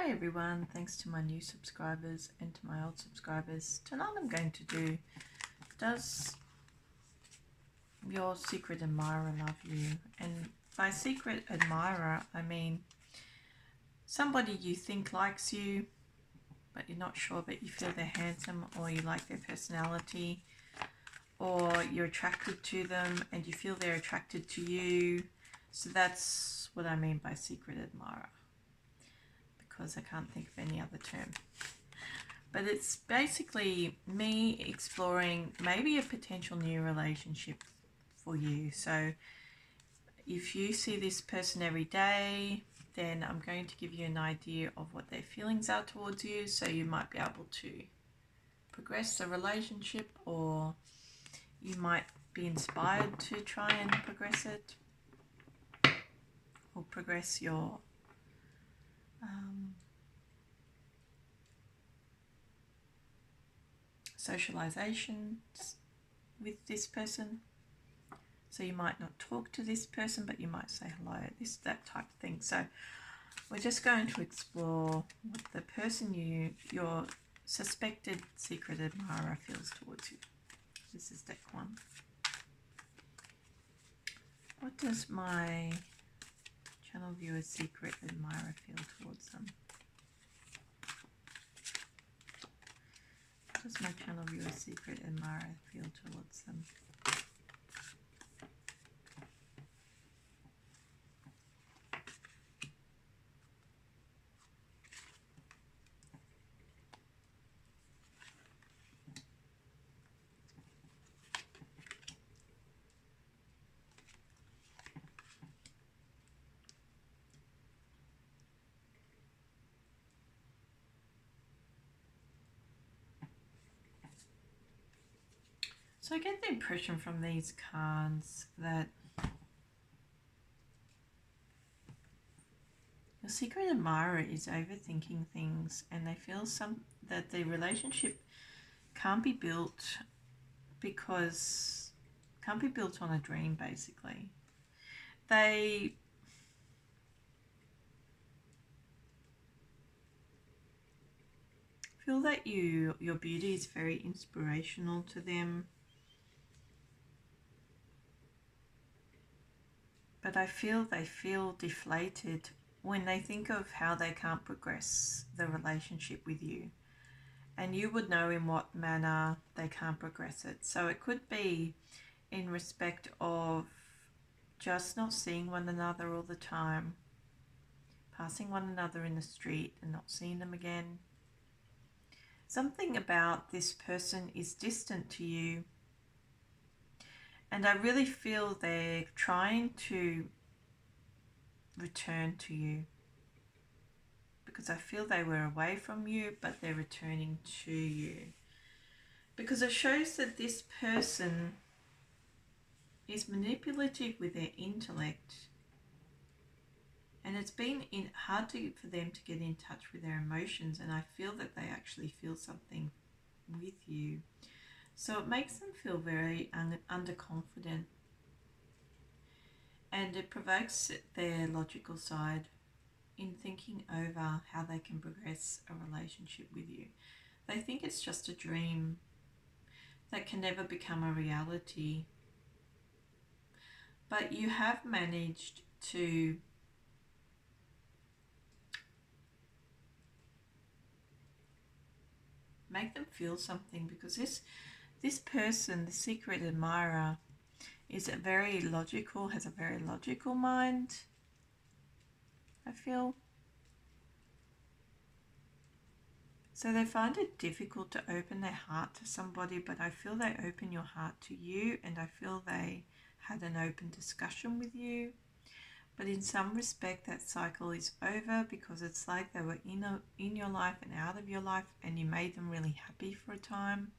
Hi everyone, thanks to my new subscribers and to my old subscribers. Tonight I'm going to do, does your secret admirer love you? And by secret admirer, I mean somebody you think likes you, but you're not sure, but you feel they're handsome, or you like their personality, or you're attracted to them and you feel they're attracted to you. So that's what I mean by secret admirer, because I can't think of any other term. But it's basically me exploring maybe a potential new relationship for you. So if you see this person every day, then I'm going to give you an idea of what their feelings are towards you, so you might be able to progress the relationship, or you might be inspired to try and progress it, or progress your socializations with this person. So you might not talk to this person, but you might say hello, that type of thing. So we're just going to explore what the person your suspected secret admirer feels towards you. This is deck 1. What does my channel viewer's secret admirer feel towards them? What does my channel viewer's secret admirer feel towards them? So I get the impression from these cards that your secret admirer is overthinking things, and they feel that the relationship can't be built on a dream, basically. They feel that your beauty is very inspirational to them. But I feel they feel deflated when they think of how they can't progress the relationship with you. And you would know in what manner they can't progress it. So it could be in respect of just not seeing one another all the time, passing one another in the street and not seeing them again. Something about this person is distant to you. And I really feel they're trying to return to you, because I feel they were away from you, but they're returning to you. Because it shows that this person is manipulative with their intellect, and it's been hard for them to get in touch with their emotions, and I feel that they actually feel something with you. So it makes them feel very underconfident, and it provokes their logical side in thinking over how they can progress a relationship with you. They think it's just a dream that can never become a reality. But you have managed to make them feel something, because this person, the secret admirer, has a very logical mind, I feel. So they find it difficult to open their heart to somebody, but I feel they open your heart to you, and I feel they had an open discussion with you. But in some respect that cycle is over, because it's like they were in your life and out of your life, and you made them really happy for a time.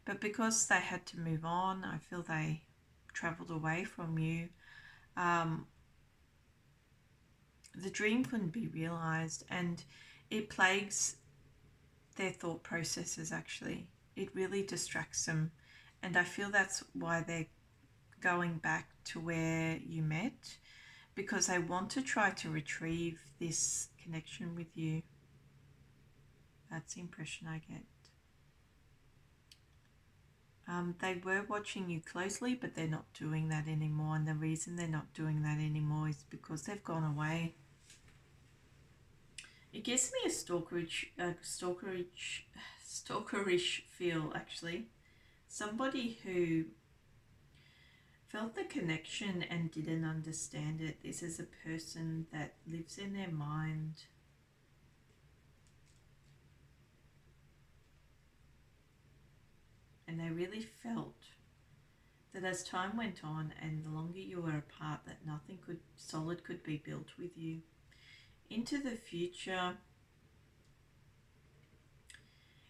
But because they had to move on, I feel they travelled away from you. The dream couldn't be realised, and it plagues their thought processes, actually. It really distracts them, and I feel that's why they're going back to where you met, because they want to try to retrieve this connection with you. That's the impression I get. They were watching you closely, but they're not doing that anymore. And the reason they're not doing that anymore is because they've gone away. It gives me a stalkerish feel, actually. Somebody who felt the connection and didn't understand it. This is a person that lives in their mind. And they really felt that as time went on and the longer you were apart, that nothing solid could be built with you. Into the future,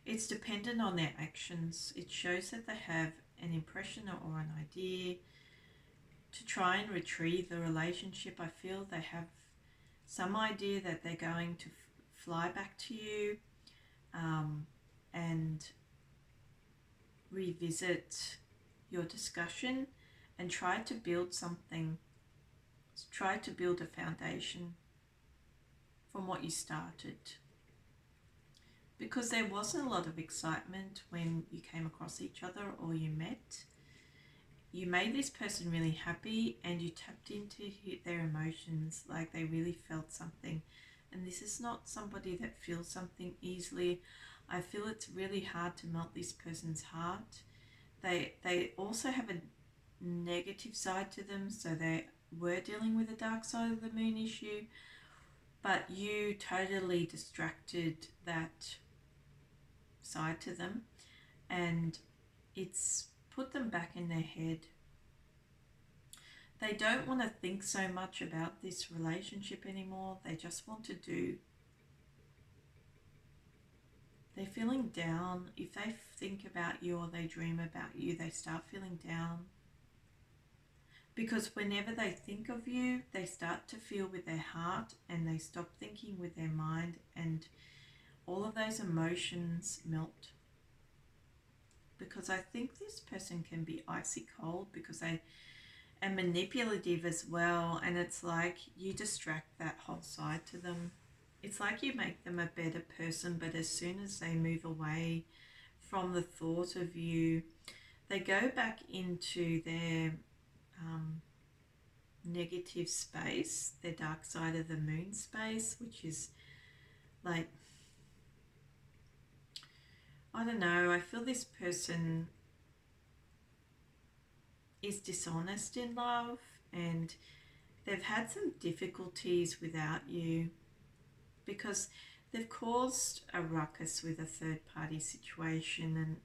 it's dependent on their actions. It shows that they have an impression or an idea to try and retrieve the relationship. I feel they have some idea that they're going to fly back to you and revisit your discussion and try to build something, try to build a foundation from what you started. Because there wasn't a lot of excitement when you came across each other or you met. You made this person really happy and you tapped into their emotions, like they really felt something. And this is not somebody that feels something easily. I feel it's really hard to melt this person's heart. They also have a negative side to them, so they were dealing with the dark side of the moon issue, but you totally distracted that side to them, and it's put them back in their head. They don't want to think so much about this relationship anymore. They just want to do. They're feeling down. If they think about you or they dream about you, they start feeling down. Because whenever they think of you, they start to feel with their heart and they stop thinking with their mind, and all of those emotions melt. Because I think this person can be icy cold because they are manipulative as well, and it's like you distract that whole side to them. It's like you make them a better person, but as soon as they move away from the thought of you, they go back into their negative space, their dark side of the moon space, which is like, I don't know, I feel this person is dishonest in love and they've had some difficulties without you because they've caused a ruckus with a third party situation, and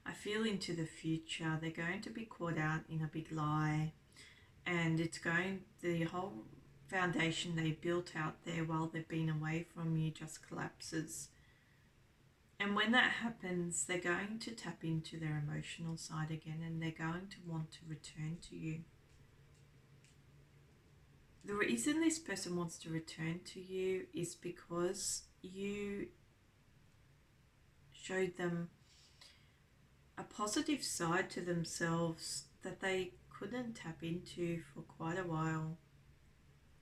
I feel into the future they're going to be caught out in a big lie, and the whole foundation they built out there while they've been away from you just collapses. And when that happens, they're going to tap into their emotional side again and they're going to want to return to you. The reason this person wants to return to you is because you showed them a positive side to themselves that they couldn't tap into for quite a while,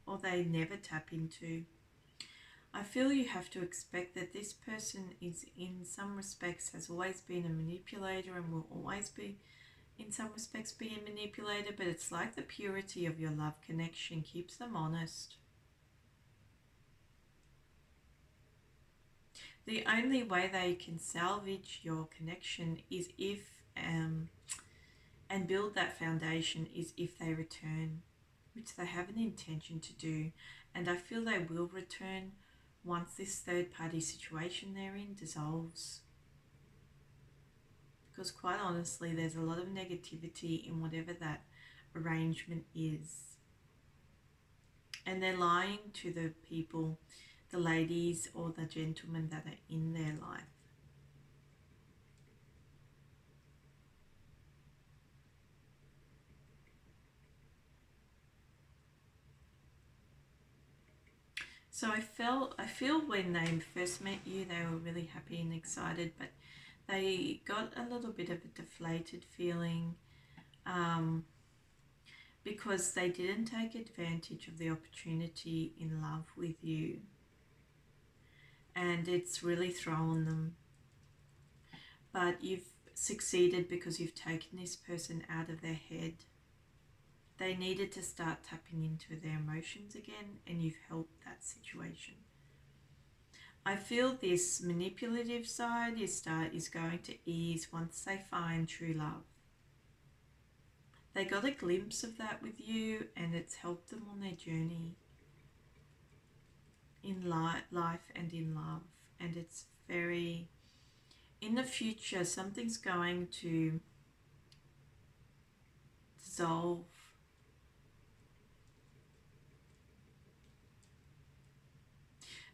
or they never tap into. I feel you have to expect that this person is, in some respects, has always been a manipulator and will always be, in some respects, be a manipulator, but it's like the purity of your love connection keeps them honest. The only way they can salvage your connection is if, and build that foundation, is if they return, which they have an intention to do. And I feel they will return once this third party situation they're in dissolves. Because quite honestly, there's a lot of negativity in whatever that arrangement is. And they're lying to the people, the ladies or the gentlemen that are in their life. So I feel when they first met you, they were really happy and excited, but they got a little bit of a deflated feeling because they didn't take advantage of the opportunity in love with you. and it's really thrown them. But you've succeeded because you've taken this person out of their head. They needed to start tapping into their emotions again, and you've helped that situation. I feel this manipulative side is going to ease once they find true love. They got a glimpse of that with you, and it's helped them on their journey in life and in love. And it's very, in the future, something's going to dissolve.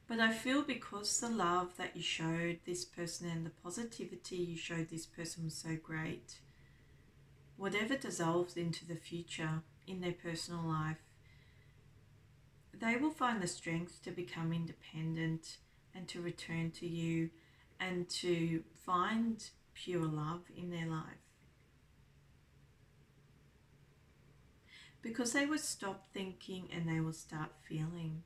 But I feel because the love that you showed this person and the positivity you showed this person was so great, whatever dissolves into the future in their personal life, they will find the strength to become independent and to return to you and to find pure love in their life. Because they will stop thinking and they will start feeling.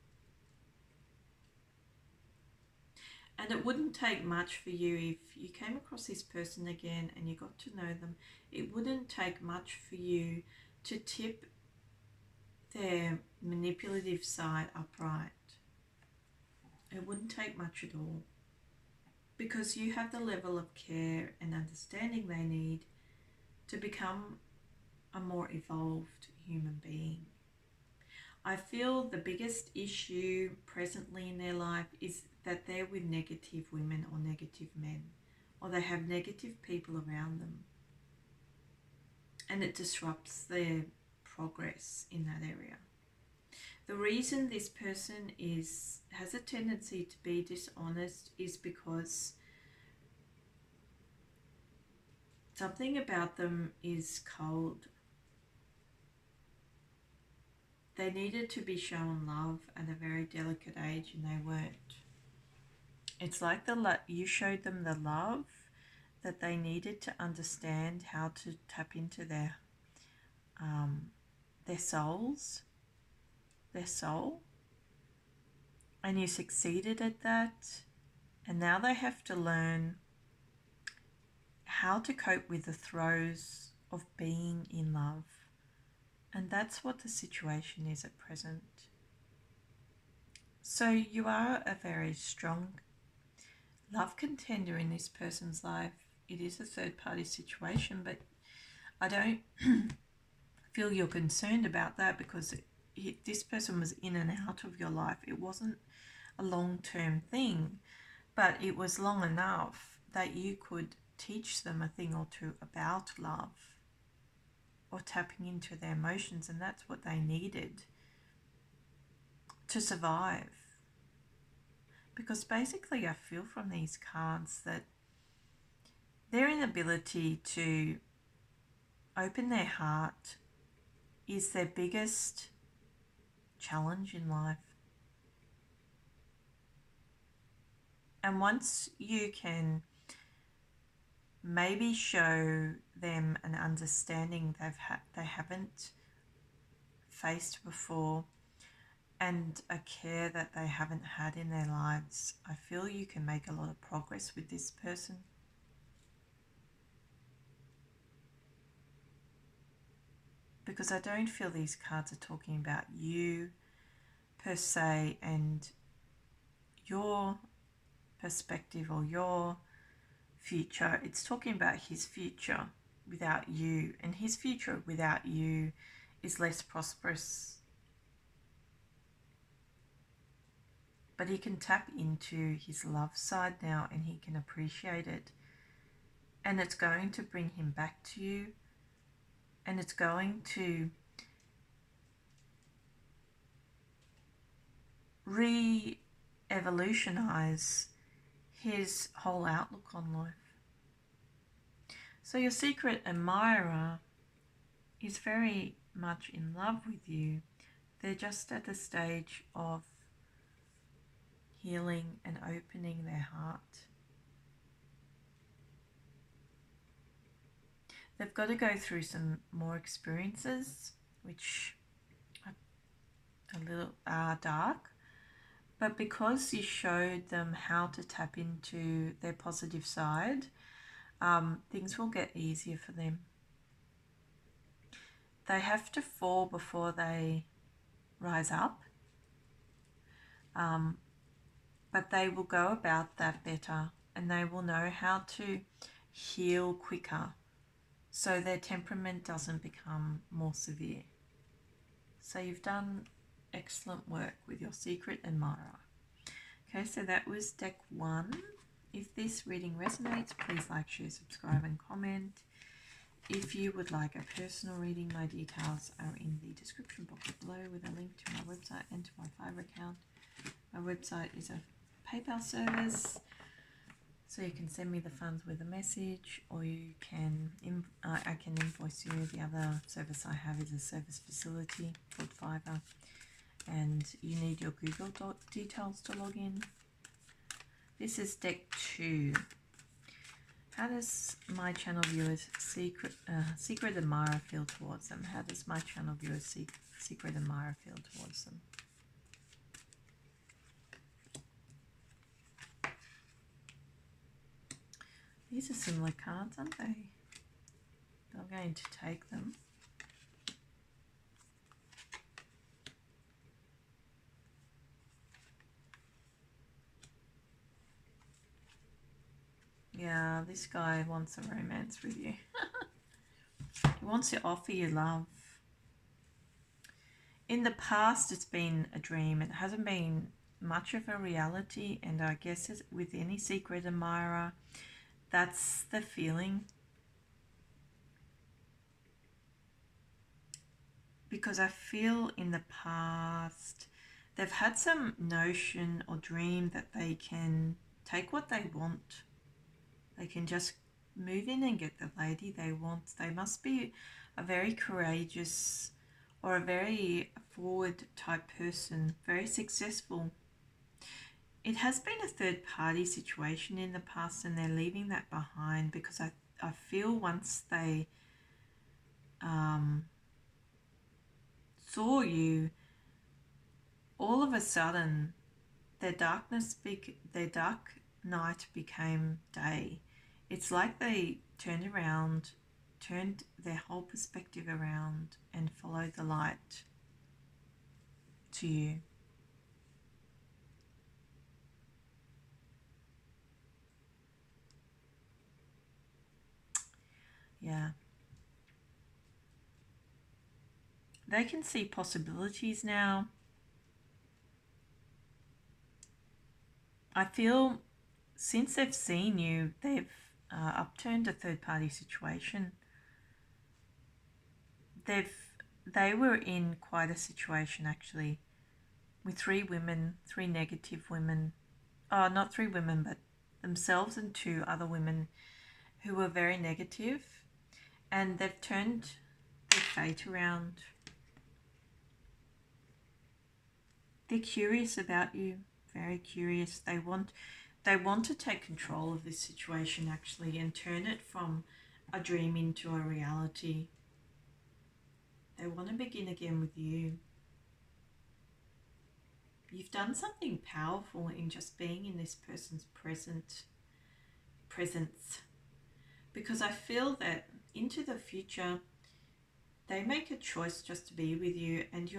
And it wouldn't take much for you if you came across this person again and you got to know them. It wouldn't take much for you to tip their manipulative side upright. It wouldn't take much at all. Because you have the level of care and understanding they need to become a more evolved human being. I feel the biggest issue presently in their life is that they're with negative women or negative men, or they have negative people around them, and it disrupts their progress in that area. The reason this person has a tendency to be dishonest is because something about them is cold. They needed to be shown love at a very delicate age and they weren't. It's like you showed them the love that they needed to understand how to tap into their soul, and you succeeded at that. And now they have to learn how to cope with the throes of being in love. And that's what the situation is at present. So you are a very strong love contender in this person's life. It is a third party situation, but I don't feel you're concerned about that because this person was in and out of your life. It wasn't a long-term thing, but it was long enough that you could teach them a thing or two about love or tapping into their emotions, and that's what they needed to survive. Because basically I feel from these cards that their inability to open their heart is their biggest challenge in life. And once you can maybe show them an understanding they haven't faced before and a care that they haven't had in their lives, I feel you can make a lot of progress with this person. Because I don't feel these cards are talking about you per se and your perspective or your future. It's talking about his future without you, and his future without you is less prosperous. But he can tap into his love side now and he can appreciate it, and it's going to bring him back to you, and it's going to re-evolutionize his whole outlook on life. So your secret admirer is very much in love with you. They're just at the stage of healing and opening their heart. They've got to go through some more experiences, which are a little dark, But because you showed them how to tap into their positive side, things will get easier for them. They have to fall before they rise up, but they will go about that better, and they will know how to heal quicker so their temperament doesn't become more severe. So you've done excellent work with your secret admirer. Okay, so that was deck 1. If this reading resonates, please like, share, subscribe and comment. If you would like a personal reading, my details are in the description box below with a link to my website and to my Fiverr account. My website is a PayPal service, so you can send me the funds with a message, or you can I can invoice you. The other service I have is a service facility called Fiverr, and you need your Google details to log in. This is deck 2. How does my channel viewers secret admirer feel towards them? How does my channel viewers secret admirer feel towards them? These are similar cards, aren't they? I'm going to take them. Yeah, this guy wants a romance with you. He wants to offer you love. In the past, it's been a dream. It hasn't been much of a reality, and I guess with any secret admirer, that's the feeling. Because I feel in the past, they've had some notion or dream that they can take what they want. They can just move in and get the lady they want. They must be a very courageous or a very forward type person, very successful. It has been a third party situation in the past, and they're leaving that behind because I feel once they saw you, all of a sudden their dark night became day. It's like they turned their whole perspective around and followed the light to you. Yeah. They can see possibilities now. I feel since they've seen you, they've upturned a third-party situation. They were in quite a situation actually, with 3 women, 3 negative women. Oh, not 3 women, but themselves and 2 other women who were very negative, and they've turned their fate around. They're curious about you, very curious. They want to take control of this situation actually and turn it from a dream into a reality. They want to begin again with you. You've done something powerful in just being in this person's presence, because I feel that into the future they make a choice just to be with you, and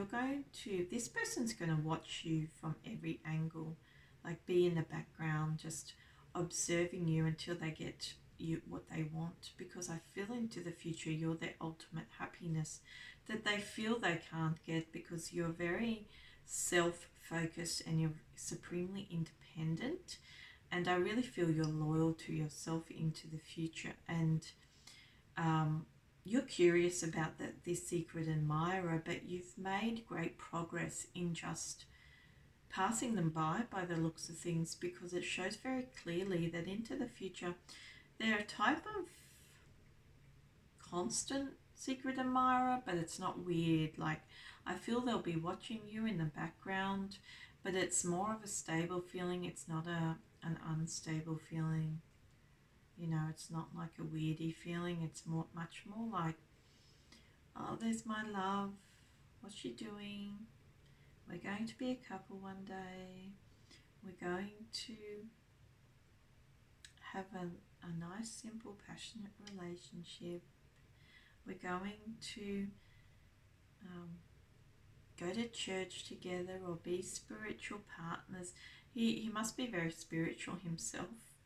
this person's going to watch you from every angle, like be in the background just observing you until they get you what they want, because I feel into the future you're their ultimate happiness that they feel they can't get, because you're very self-focused and you're supremely independent, and I really feel you're loyal to yourself into the future, and you're curious about this secret admirer, but you've made great progress in just passing them by the looks of things, because it shows very clearly that into the future they're a type of constant secret admirer, but it's not weird. Like, I feel they'll be watching you in the background, but it's more of a stable feeling. It's not an unstable feeling. You know, it's not like a weirdy feeling. It's much more like, oh, there's my love. What's she doing? We're going to be a couple one day. we're going to have a nice, simple, passionate relationship. We're going to go to church together or be spiritual partners. He must be very spiritual himself,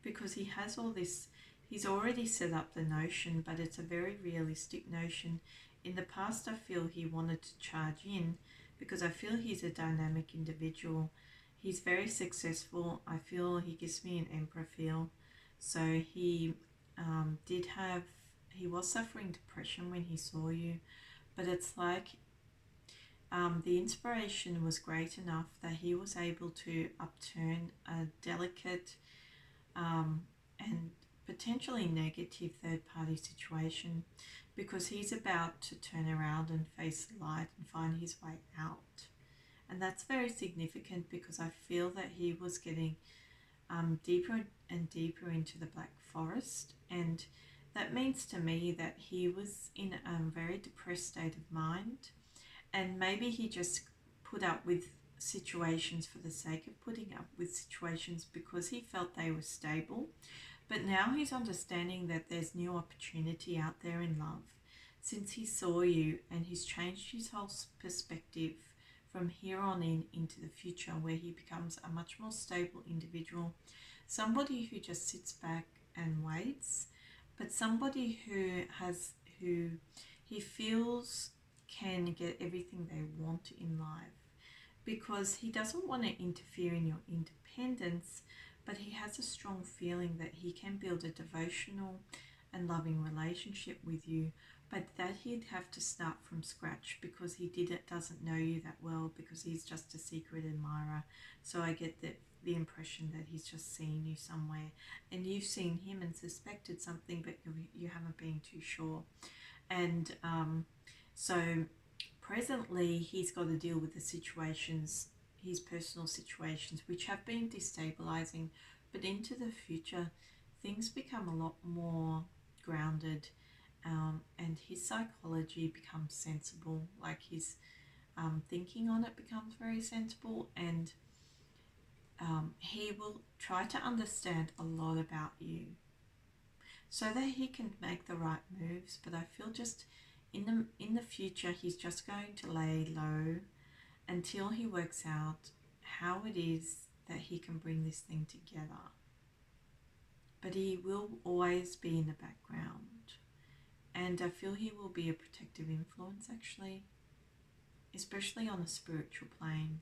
because he has all this. He's already set up the notion, but it's a very realistic notion. In the past, I feel he wanted to charge in, because I feel he's a dynamic individual. He's very successful. I feel he gives me an emperor feel. So he he was suffering depression when he saw you, but it's like the inspiration was great enough that he was able to upturn a delicate and potentially negative third-party situation, because he's about to turn around and face the light and find his way out. And that's very significant, because I feel that he was getting deeper and deeper into the Black Forest, and that means to me that he was in a very depressed state of mind, and maybe he just put up with situations for the sake of putting up with situations because he felt they were stable. But now he's understanding that there's new opportunity out there in love since he saw you, and he's changed his whole perspective from here on into the future, where he becomes a much more stable individual, somebody who just sits back and waits, but somebody who he feels can get everything they want in life, because he doesn't want to interfere in your independence, but he has a strong feeling that he can build a devotional and loving relationship with you, but that he'd have to start from scratch, because he doesn't know you that well, because he's just a secret admirer. So I get the impression that he's just seen you somewhere, and you've seen him and suspected something, but you haven't been too sure. And so presently he's got to deal with the situations, his personal situations, which have been destabilizing, but into the future things become a lot more grounded, and his psychology becomes sensible, like his thinking on it becomes very sensible, and he will try to understand a lot about you so that he can make the right moves. But I feel just in the future he's just going to lay low until he works out how it is that he can bring this thing together. But he will always be in the background, and I feel he will be a protective influence, actually, especially on the spiritual plane,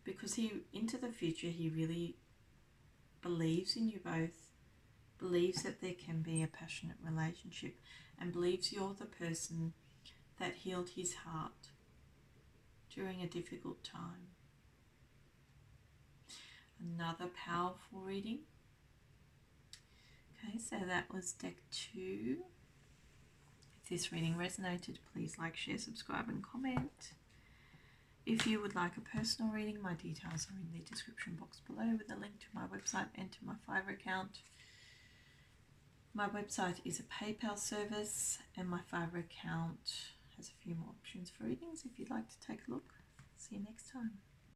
because into the future he really believes in you both, believes that there can be a passionate relationship, and believes you're the person that healed his heart during a difficult time. Another powerful reading. Okay, so that was deck 2. If this reading resonated, please like, share, subscribe and comment. If you would like a personal reading, my details are in the description box below, with a link to my website and to my Fiverr account. My website is a PayPal service, and my Fiverr account has a few more options for readings if you'd like to take a look. See you next time.